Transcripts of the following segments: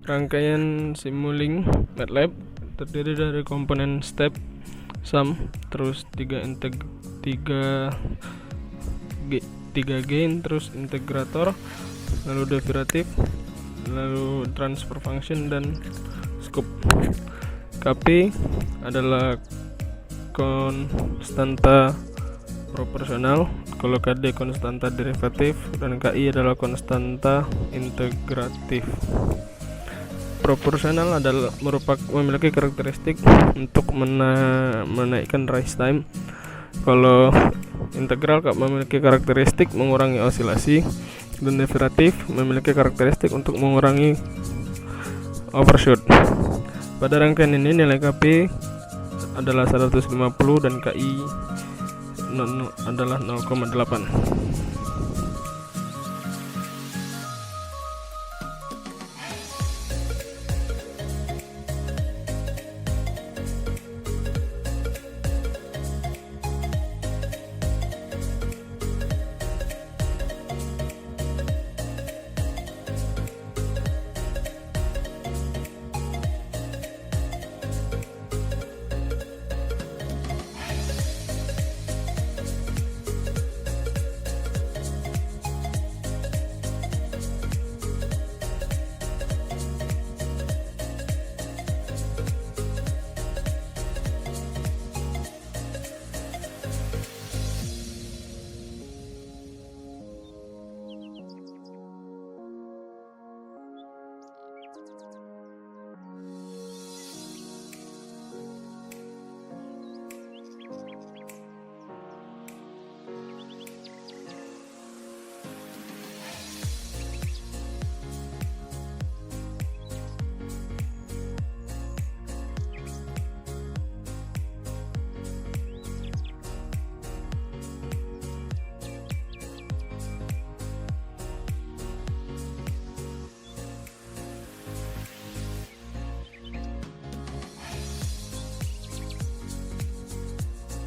Rangkaian Simulink MATLAB terdiri dari komponen step, sum, terus 3 gain, terus integrator, lalu derivatif, lalu transfer function, dan scope. KP adalah konstanta proporsional, kalau KD konstanta derivatif, dan KI adalah konstanta integratif. Proporsional adalah memiliki karakteristik untuk menaikkan rise time. Kalau integral memiliki karakteristik mengurangi osilasi, dan derivatif memiliki karakteristik untuk mengurangi overshoot. Pada rangkaian ini nilai KP adalah 150 dan KI adalah 0,8.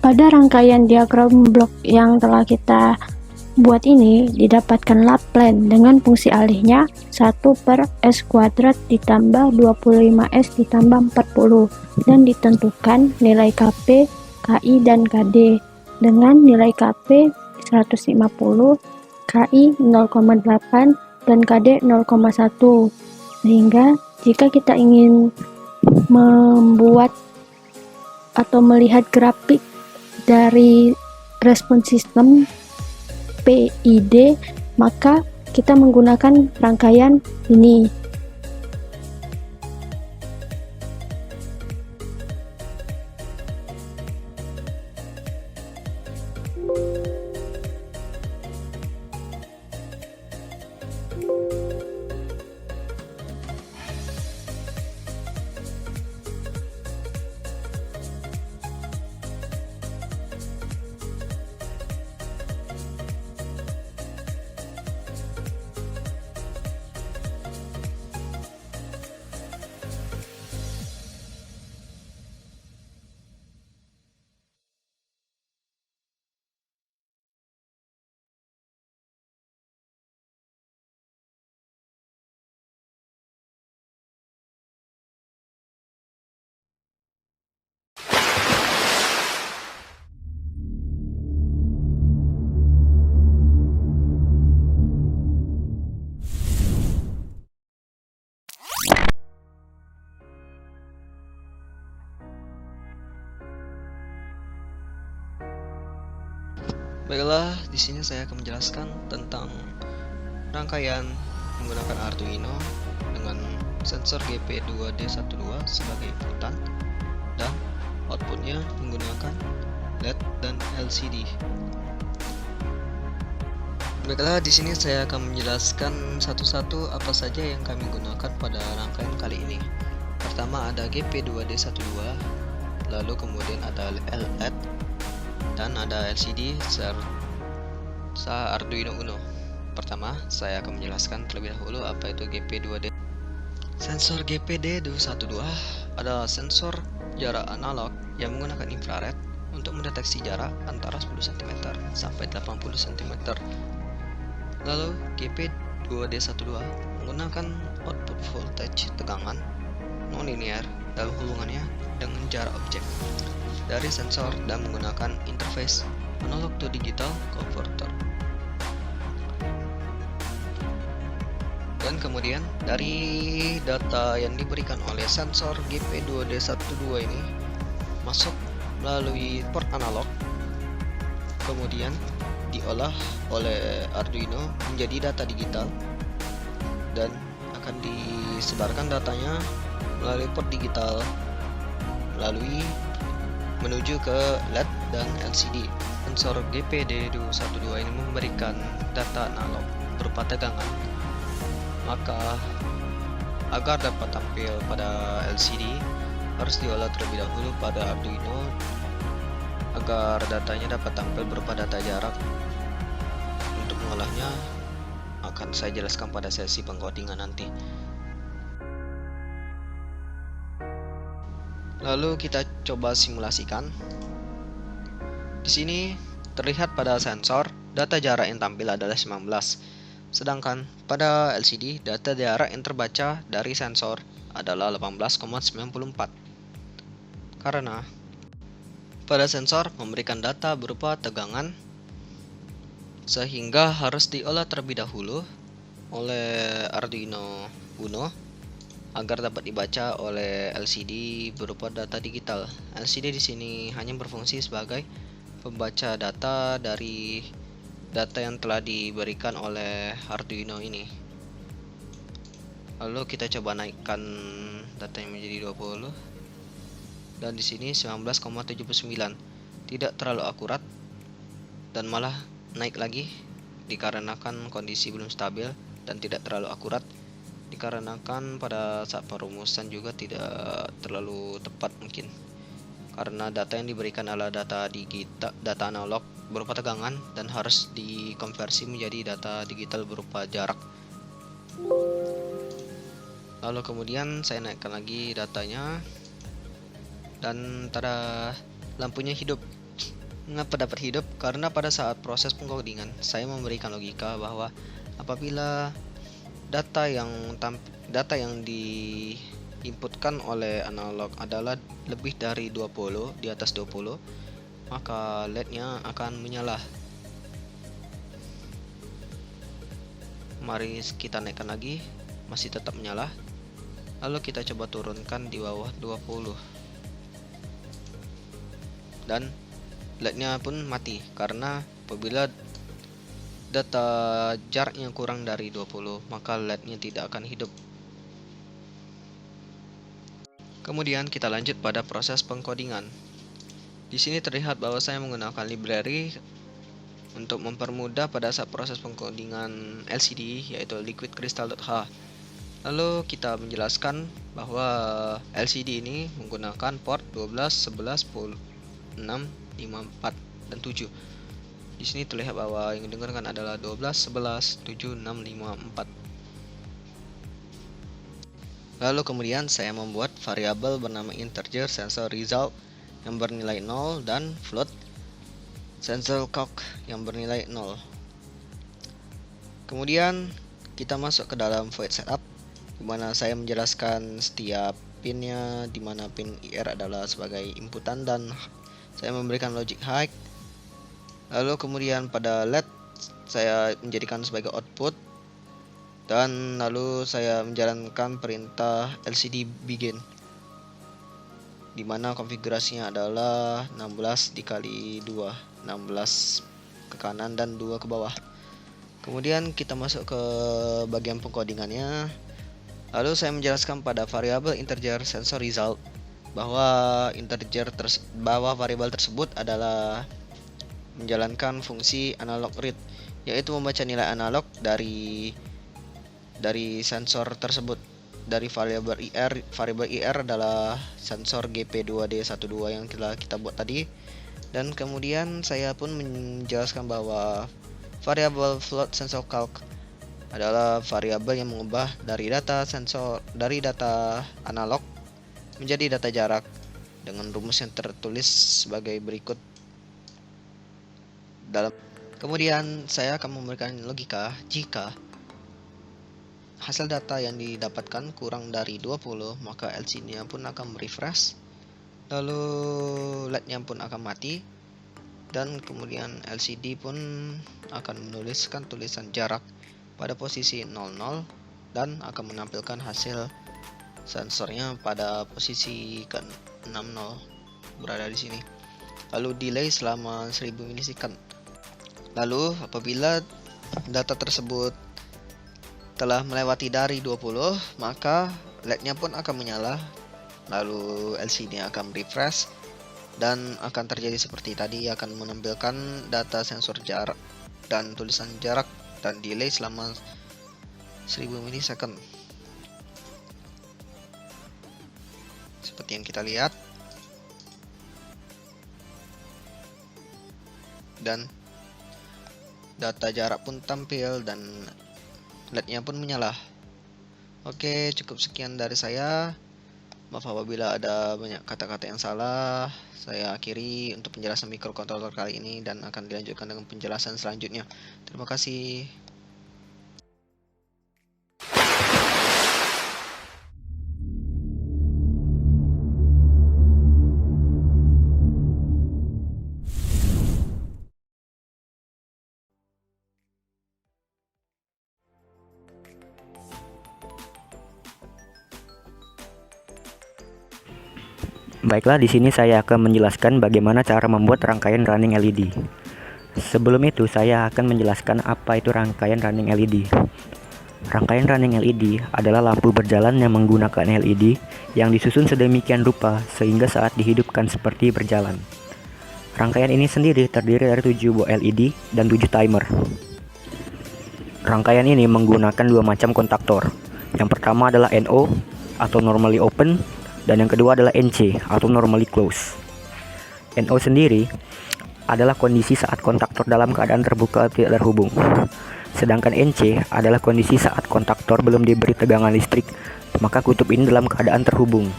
Pada rangkaian diagram blok yang telah kita buat ini, didapatkan Laplace dengan fungsi alihnya 1/s² ditambah 25s ditambah 40, dan ditentukan nilai KP, KI, dan KD dengan nilai KP 150, KI 0,8, dan KD 0,1. Sehingga jika kita ingin membuat atau melihat grafik dari respon sistem PID, maka kita menggunakan rangkaian ini. Baiklah, di sini saya akan menjelaskan tentang rangkaian menggunakan Arduino dengan sensor GP2D12 sebagai inputan dan outputnya menggunakan LED dan LCD. Baiklah, di sini saya akan menjelaskan satu-satu apa saja yang kami gunakan pada rangkaian kali ini. Pertama ada GP2D12, lalu kemudian ada LED, dan ada LCD serta Arduino Uno. Pertama, saya akan menjelaskan terlebih dahulu apa itu GP2D. Sensor GPD212 adalah sensor jarak analog yang menggunakan infrared untuk mendeteksi jarak antara 10 cm sampai 80 cm. Lalu 2D12 menggunakan output voltage tegangan non-linear dalam hubungannya dengan jarak objek dari sensor dan menggunakan interface analog to digital converter. Dan kemudian dari data yang diberikan oleh sensor GP2D12 ini masuk melalui port analog, kemudian diolah oleh Arduino menjadi data digital dan akan disebarkan datanya melalui port digital menuju ke LED dan LCD. Sensor GP2D12 ini memberikan data analog berupa tegangan. Maka agar dapat tampil pada LCD harus diolah terlebih dahulu pada Arduino agar datanya dapat tampil berupa data jarak. Untuk mengolahnya akan saya jelaskan pada sesi pengkodingan nanti. Lalu kita coba simulasikan. Di sini terlihat pada sensor data jarak yang tampil adalah 19. Sedangkan pada LCD data jarak yang terbaca dari sensor adalah 18,94. Karena pada sensor memberikan data berupa tegangan sehingga harus diolah terlebih dahulu oleh Arduino Uno agar dapat dibaca oleh LCD berupa data digital. LCD di sini hanya berfungsi sebagai pembaca data dari data yang telah diberikan oleh Arduino ini. Lalu kita coba naikkan datanya menjadi 20 dan di sini 19,79. Tidak terlalu akurat dan malah naik lagi dikarenakan kondisi belum stabil dan tidak terlalu akurat dikarenakan pada saat perumusan juga tidak terlalu tepat mungkin. Karena data yang diberikan adalah data analog berupa tegangan dan harus dikonversi menjadi data digital berupa jarak. Lalu kemudian saya naikkan lagi datanya dan tada, lampunya hidup. Mengapa dapat hidup? Karena pada saat proses pengkodingan saya memberikan logika bahwa apabila data yang diinputkan oleh analog adalah lebih dari 20, di atas 20, maka LED-nya akan menyala. Mari kita naikkan lagi, masih tetap menyala. Lalu kita coba turunkan di bawah 20. Dan LED-nya pun mati karena apabila data jaraknya kurang dari 20, maka LED-nya tidak akan hidup. Kemudian kita lanjut pada proses pengkodingan. Di sini terlihat bahwa saya menggunakan library untuk mempermudah pada saat proses pengkodingan LCD, yaitu liquidcrystal.h. Lalu kita menjelaskan bahwa LCD ini menggunakan port 12, 11, 10, 6, 5, 4, dan 7. Di sini terlihat bahwa yang didengarkan adalah 12, 11, 7, 6, 5, 4. Lalu kemudian saya membuat variabel bernama integer sensor result yang bernilai 0 dan float sensor clock yang bernilai 0. Kemudian kita masuk ke dalam void setup di mana saya menjelaskan setiap pinnya, di mana pin IR adalah sebagai inputan dan saya memberikan logic high. Lalu kemudian pada LED saya menjadikan sebagai output dan lalu saya menjalankan perintah LCD begin di mana konfigurasinya adalah 16 dikali 2, 16 ke kanan dan 2 ke bawah. Kemudian kita masuk ke bagian pengkodingannya. Lalu saya menjelaskan pada variabel integer sensor result bahwa variabel tersebut adalah menjalankan fungsi analog read, yaitu membaca nilai analog dari sensor tersebut dari variabel IR. Variabel IR adalah sensor GP2D12 yang telah kita buat tadi. Dan kemudian saya pun menjelaskan bahwa variabel float sensor calc adalah variabel yang mengubah dari data analog menjadi data jarak dengan rumus yang tertulis sebagai berikut. Kemudian saya akan memberikan logika jika hasil data yang didapatkan kurang dari 20, maka LCD-nya pun akan merefresh, lalu LED-nya pun akan mati, dan kemudian LCD pun akan menuliskan tulisan jarak pada posisi 00 dan akan menampilkan hasil sensornya pada posisi ke-60 berada di sini. Lalu delay selama 1000 milisekund. Lalu apabila data tersebut telah melewati dari 20, maka LED-nya pun akan menyala, lalu LCD-nya akan refresh dan akan terjadi seperti tadi, akan menampilkan data sensor jarak dan tulisan jarak dan delay selama 1000 milisekund. Seperti yang kita lihat. Dan data jarak pun tampil dan LED-nya pun menyala. Oke, cukup sekian dari saya. Maaf apabila ada banyak kata-kata yang salah. Saya akhiri untuk penjelasan microcontroller kali ini dan akan dilanjutkan dengan penjelasan selanjutnya. Terima kasih. Baiklah, di sini saya akan menjelaskan bagaimana cara membuat rangkaian running LED. Sebelum itu, saya akan menjelaskan apa itu rangkaian running LED. Rangkaian running LED adalah lampu berjalan yang menggunakan LED yang disusun sedemikian rupa sehingga saat dihidupkan seperti berjalan. Rangkaian ini sendiri terdiri dari 7 buah LED dan 7 timer. Rangkaian ini menggunakan 2 macam kontaktor. Yang pertama adalah NO atau normally open, dan yang kedua adalah NC atau normally close. NO sendiri adalah kondisi saat kontaktor dalam keadaan terbuka tidak terhubung. Sedangkan NC adalah kondisi saat kontaktor belum diberi tegangan listrik, maka kutub ini dalam keadaan terhubung.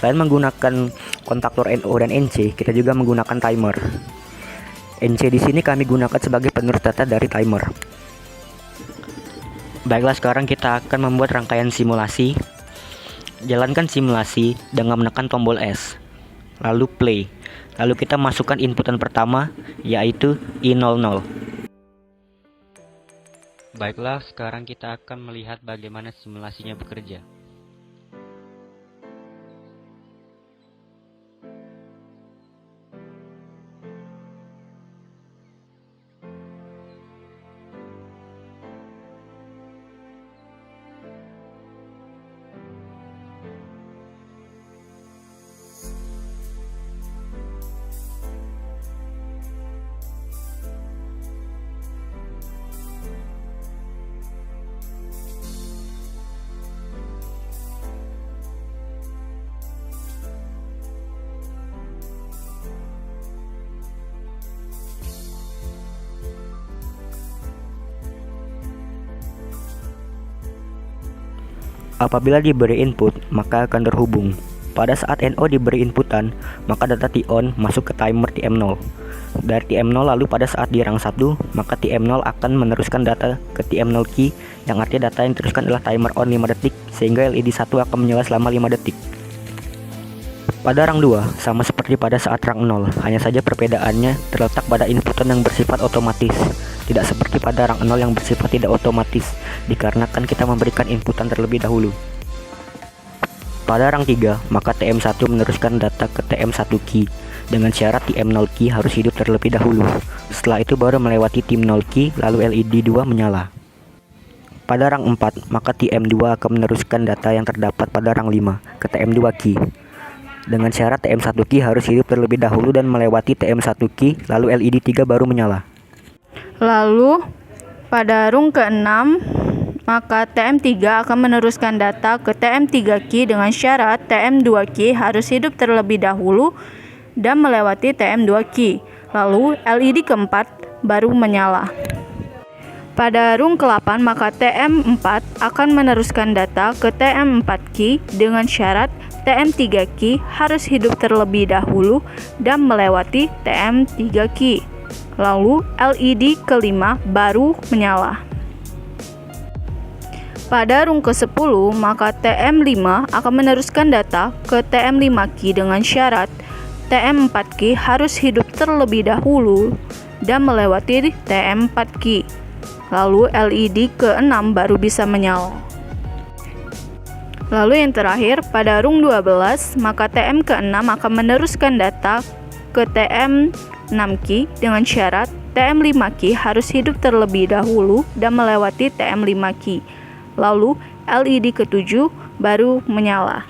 Selain menggunakan kontaktor NO dan NC, kita juga menggunakan timer. NC di sini kami gunakan sebagai penerus data dari timer. Baiklah, sekarang kita akan membuat rangkaian simulasi. Jalankan simulasi dengan menekan tombol S, lalu play. Lalu kita masukkan inputan pertama, yaitu I00. Baiklah, sekarang kita akan melihat bagaimana simulasinya bekerja. Apabila diberi input, maka akan terhubung. Pada saat NO diberi inputan, maka data T-on masuk ke timer TM0. Dari TM0 lalu pada saat di rang 1, maka TM0 akan meneruskan data ke TM0 key, yang artinya data yang diteruskan adalah timer on 5 detik, sehingga LED 1 akan menyala selama 5 detik. Pada rang 2, sama seperti pada saat rang 0, hanya saja perbedaannya terletak pada inputan yang bersifat otomatis. Tidak seperti pada rang 0 yang bersifat tidak otomatis, dikarenakan kita memberikan inputan terlebih dahulu. Pada rang 3, maka TM1 meneruskan data ke TM1 key, dengan syarat TM0 key harus hidup terlebih dahulu. Setelah itu baru melewati TM0 key, lalu LED 2 menyala. Pada rang 4, maka TM2 akan meneruskan data yang terdapat pada rang 5 ke TM2 key, dengan syarat TM1 key harus hidup terlebih dahulu dan melewati TM1 key, lalu LED 3 baru menyala. Lalu pada rung ke-6, maka TM3 akan meneruskan data ke TM3 key dengan syarat TM2 key harus hidup terlebih dahulu dan melewati TM2 key. Lalu LED keempat baru menyala. Pada rung ke-8, maka TM4 akan meneruskan data ke TM4 key dengan syarat TM3 key harus hidup terlebih dahulu dan melewati TM3 key. Lalu LED kelima baru menyala. Pada rung ke-10, maka TM5 akan meneruskan data ke TM5 key dengan syarat TM4 key harus hidup terlebih dahulu dan melewati TM4 key. Lalu LED ke-6 baru bisa menyala. Lalu yang terakhir, pada rung 12, maka TM ke-6 akan meneruskan data ke TM6 key dengan syarat TM5 key harus hidup terlebih dahulu dan melewati TM5 key. Lalu LED ke-7 baru menyala.